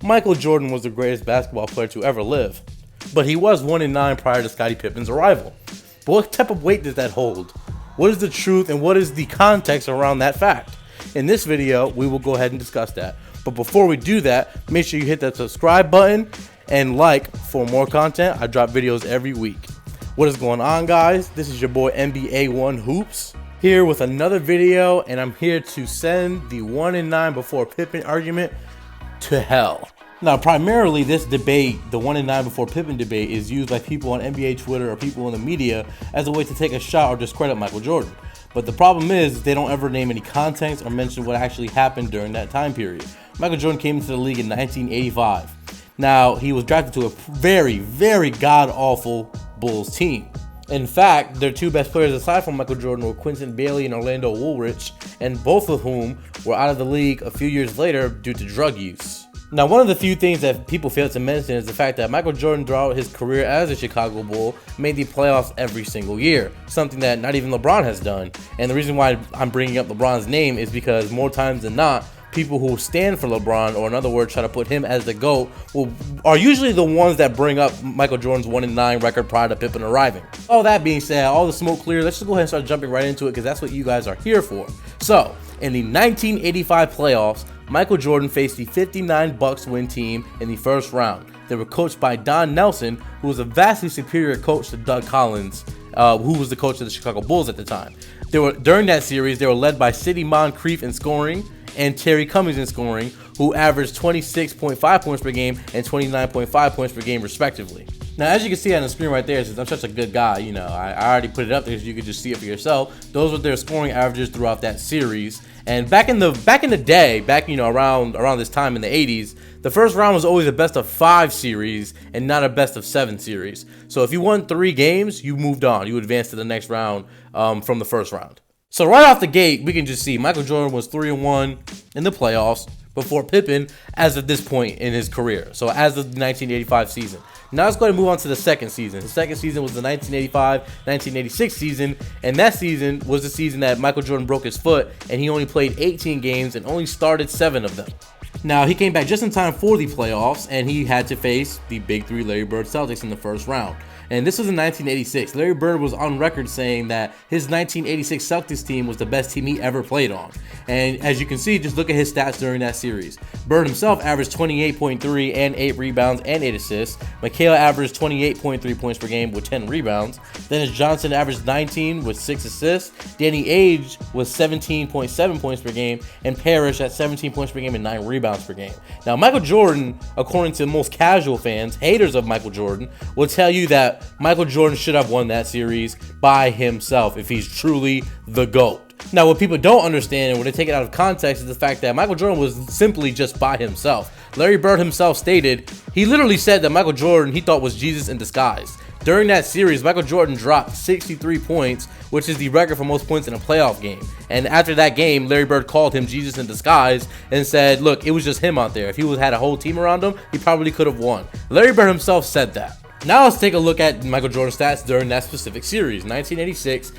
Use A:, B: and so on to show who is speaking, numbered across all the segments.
A: Michael Jordan was the greatest basketball player to ever live, but he was 1-9 prior to Scottie Pippen's arrival. But what type of weight does that hold? What is the truth and what is the context around that fact? In this video, we will go ahead and discuss that. But before we do that, make sure you hit that subscribe button and like for more content. I drop videos every week. What is going on, guys? This is your boy NBA1 Hoops here with another video, and I'm here to send the 1-9 before Pippen argument to hell. Now, primarily this debate, the 1-9 before Pippen debate, is used by people on NBA Twitter or people in the media as a way to take a shot or discredit Michael Jordan. But the problem is they don't ever name any context or mention what actually happened during that time period. Michael Jordan came into the league in 1985. Now, he was drafted to a very, very god-awful Bulls team. In fact, their two best players aside from Michael Jordan were Quinton Bailey and Orlando Woolrich, and both of whom were out of the league a few years later due to drug use. Now, one of the few things that people fail to mention is the fact that Michael Jordan throughout his career as a Chicago Bull made the playoffs every single year, something that not even LeBron has done. And the reason why I'm bringing up LeBron's name is because more times than not, people who stand for LeBron, or in other words, try to put him as the GOAT, are usually the ones that bring up Michael Jordan's 1-9 record prior to Pippen arriving. All that being said, all the smoke clear, let's just go ahead and start jumping right into it because that's what you guys are here for. So, in the 1985 playoffs, Michael Jordan faced the 59 Bucks win team in the first round. They were coached by Don Nelson, who was a vastly superior coach to Doug Collins, who was the coach of the Chicago Bulls at the time. During that series, they were led by Sidney Moncrief in scoring and Terry Cummings in scoring, who averaged 26.5 points per game and 29.5 points per game respectively. Now, as you can see on the screen right there, since I'm such a good guy, you know, I already put it up there so you could just see it for yourself. Those were their scoring averages throughout that series. And back in the day, you know, around this time in the 80s, the first round was always a best of 5 series and not a best of 7 series. So if you won 3 games, you moved on. You advanced to the next round from the first round. So right off the gate, we can just see Michael Jordan was 3-1 in the playoffs before Pippen as of this point in his career. So as of the 1985 season. Now let's go ahead and move on to the second season. The second season was the 1985-1986 season, and that season was the season that Michael Jordan broke his foot, and he only played 18 games and only started 7 of them. Now, he came back just in time for the playoffs, and he had to face the Big Three Larry Bird Celtics in the first round. And this was in 1986. Larry Bird was on record saying that his 1986 Celtics team was the best team he ever played on. And as you can see, just look at his stats during that series. Bird himself averaged 28.3 and 8 rebounds and 8 assists. McHale averaged 28.3 points per game with 10 rebounds. Dennis Johnson averaged 19 with 6 assists. Danny Ainge was 17.7 points per game. And Parrish at 17 points per game and 9 rebounds per game. Now, Michael Jordan, according to most casual fans, haters of Michael Jordan, will tell you that Michael Jordan should have won that series by himself if he's truly the GOAT. Now, what people don't understand and when they take it out of context is the fact that Michael Jordan was simply just by himself. Larry Bird himself stated, he literally said that Michael Jordan he thought was Jesus in disguise. During that series, Michael Jordan dropped 63 points, which is the record for most points in a playoff game. And after that game, Larry Bird called him Jesus in disguise and said, look, it was just him out there. If he had a whole team around him, he probably could have won. Larry Bird himself said that. Now let's take a look at Michael Jordan's stats during that specific series. 1986,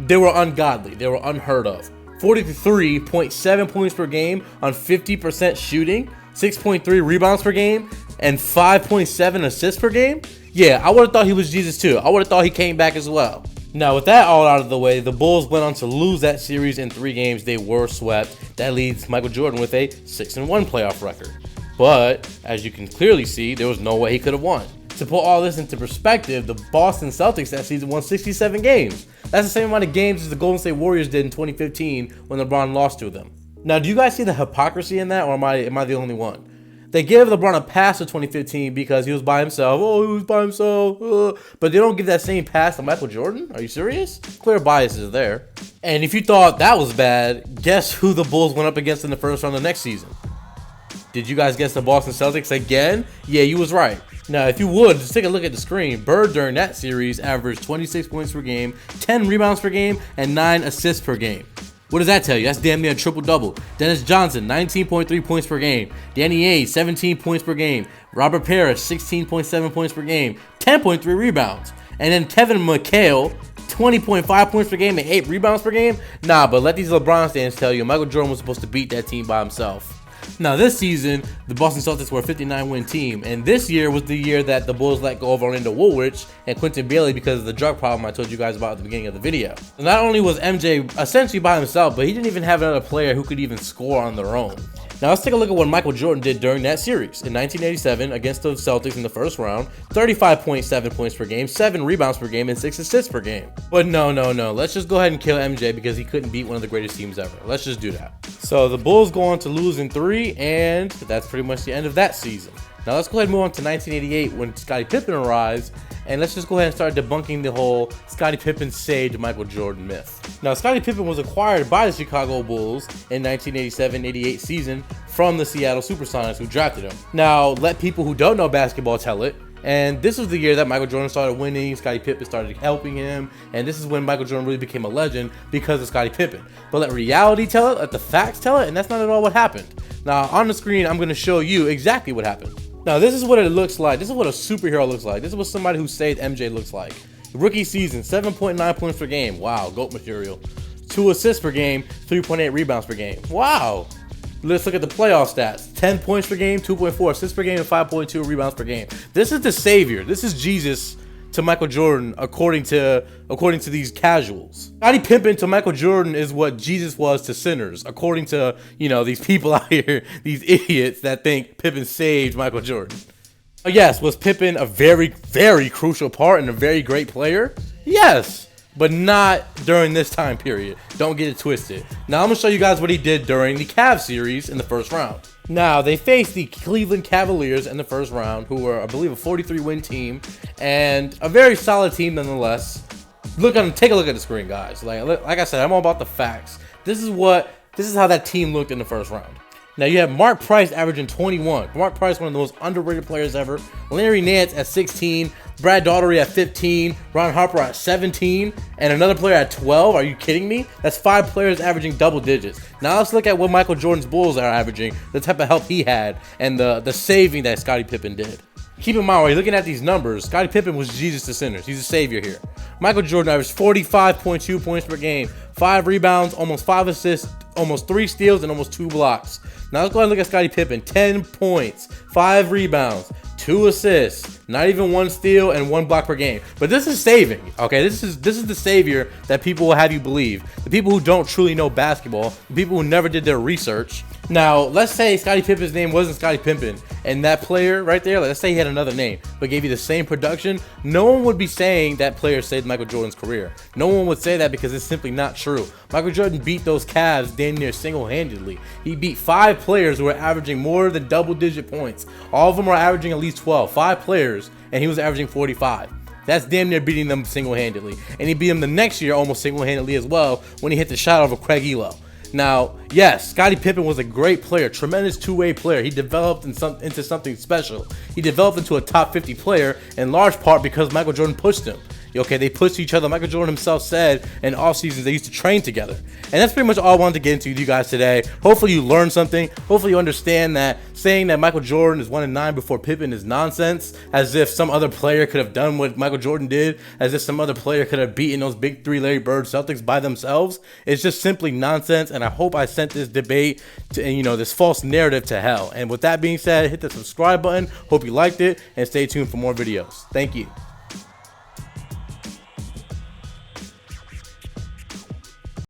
A: they were ungodly. They were unheard of. 43.7 points per game on 50% shooting, 6.3 rebounds per game, and 5.7 assists per game. Yeah, I would have thought he was Jesus too. I would have thought he came back as well. Now, with that all out of the way, the Bulls went on to lose that series in 3 games. They were swept. That leaves Michael Jordan with a 6-1 playoff record. But, as you can clearly see, there was no way he could have won. To put all this into perspective, the Boston Celtics that season won 67 games. That's the same amount of games as the Golden State Warriors did in 2015 when LeBron lost to them. Now, do you guys see the hypocrisy in that, or am I the only one? They gave LeBron a pass for 2015 because he was by himself. Oh, he was by himself. But they don't give that same pass to Michael Jordan? Are you serious? Clear bias is there. And if you thought that was bad, guess who the Bulls went up against in the first round of next season? Did you guys guess the Boston Celtics again? Yeah, you was right. Now, if you would, just take a look at the screen. Bird during that series averaged 26 points per game, 10 rebounds per game, and 9 assists per game. What does that tell you? That's damn near a triple-double. Dennis Johnson, 19.3 points per game. Danny Ainge, 17 points per game. Robert Parrish, 16.7 points per game, 10.3 rebounds. And then Kevin McHale, 20.5 points per game and 8 rebounds per game. Nah, but let these LeBron fans tell you, Michael Jordan was supposed to beat that team by himself. Now this season, the Boston Celtics were a 59-win team, and this year was the year that the Bulls let go of Orlando Woolrich and Quentin Bailey because of the drug problem I told you guys about at the beginning of the video. So not only was MJ essentially by himself, but he didn't even have another player who could even score on their own. Now let's take a look at what Michael Jordan did during that series. In 1987, against the Celtics in the first round, 35.7 points per game, 7 rebounds per game, and 6 assists per game. But no. Let's just go ahead and kill MJ because he couldn't beat one of the greatest teams ever. Let's just do that. So the Bulls go on to lose in 3, and that's pretty much the end of that season. Now let's go ahead and move on to 1988 when Scottie Pippen arrives, and let's just go ahead and start debunking the whole Scottie Pippen saved Michael Jordan myth. Now Scottie Pippen was acquired by the Chicago Bulls in 1987-88 season from the Seattle Supersonics, who drafted him. Now let people who don't know basketball tell it. And this was the year that Michael Jordan started winning, Scottie Pippen started helping him, and this is when Michael Jordan really became a legend because of Scottie Pippen. But let reality tell it, let the facts tell it, and that's not at all what happened. Now on the screen, I'm going to show you exactly what happened. Now this is what it looks like. This is what a superhero looks like. This is what somebody who saved MJ looks like. Rookie season, 7.9 points per game. Wow, GOAT material. 2 assists per game, 3.8 rebounds per game. Wow. Let's look at the playoff stats. 10 points per game, 2.4 assists per game, and 5.2 rebounds per game. This is the savior. This is Jesus to Michael Jordan, according to these casuals. Scottie Pippen to Michael Jordan is what Jesus was to sinners, according to, these people out here, these idiots that think Pippen saved Michael Jordan. Yes, was Pippen a very, very crucial part and a very great player? Yes. But not during this time period. Don't get it twisted. Now I'm going to show you guys what he did during the Cavs series in the first round. Now, they faced the Cleveland Cavaliers in the first round, who were, I believe, a 43-win team, and a very solid team nonetheless. Take a look at the screen, guys. Like I said, I'm all about the facts. This is how that team looked in the first round. Now you have Mark Price averaging 21. Mark Price, one of the most underrated players ever. Larry Nance at 16. Brad Daugherty at 15. Ron Harper at 17. And another player at 12. Are you kidding me? That's 5 players averaging double digits. Now let's look at what Michael Jordan's Bulls are averaging, the type of help he had, and the saving that Scottie Pippen did. Keep in mind, when you're looking at these numbers, Scottie Pippen was Jesus to sinners. He's a savior here. Michael Jordan averaged 45.2 points per game, 5 rebounds, almost 5 assists, almost 3 steals, and almost 2 blocks. Now let's go ahead and look at Scottie Pippen. 10 points, 5 rebounds, 2 assists, not even 1 steal, and 1 block per game. But this is saving, okay? This is the savior that people will have you believe. The people who don't truly know basketball, the people who never did their research. Now, let's say Scottie Pippen's name wasn't Scottie Pippen, and that player right there, let's say he had another name, but gave you the same production, no one would be saying that player saved Michael Jordan's career. No one would say that because it's simply not true. Michael Jordan beat those Cavs damn near single-handedly. He beat 5 players who were averaging more than double-digit points. All of them were averaging at least 12. 5 players, and he was averaging 45. That's damn near beating them single-handedly. And he beat them the next year almost single-handedly as well when he hit the shot over Craig Elo. Now, yes, Scottie Pippen was a great player, tremendous two-way player. He developed into something special. He developed into a top 50 player in large part because Michael Jordan pushed him. Okay, they pushed each other. Michael Jordan himself said in off seasons they used to train together. And that's pretty much all I wanted to get into with you guys today. Hopefully you learned something. Hopefully you understand that saying that Michael Jordan is 1-9 before Pippen is nonsense, as if some other player could have done what Michael Jordan did, as if some other player could have beaten those big 3 Larry Bird Celtics by themselves. It's just simply nonsense, and I hope I sent this debate to, this false narrative to hell. And with that being said, hit the subscribe button. Hope you liked it, and stay tuned for more videos. Thank you.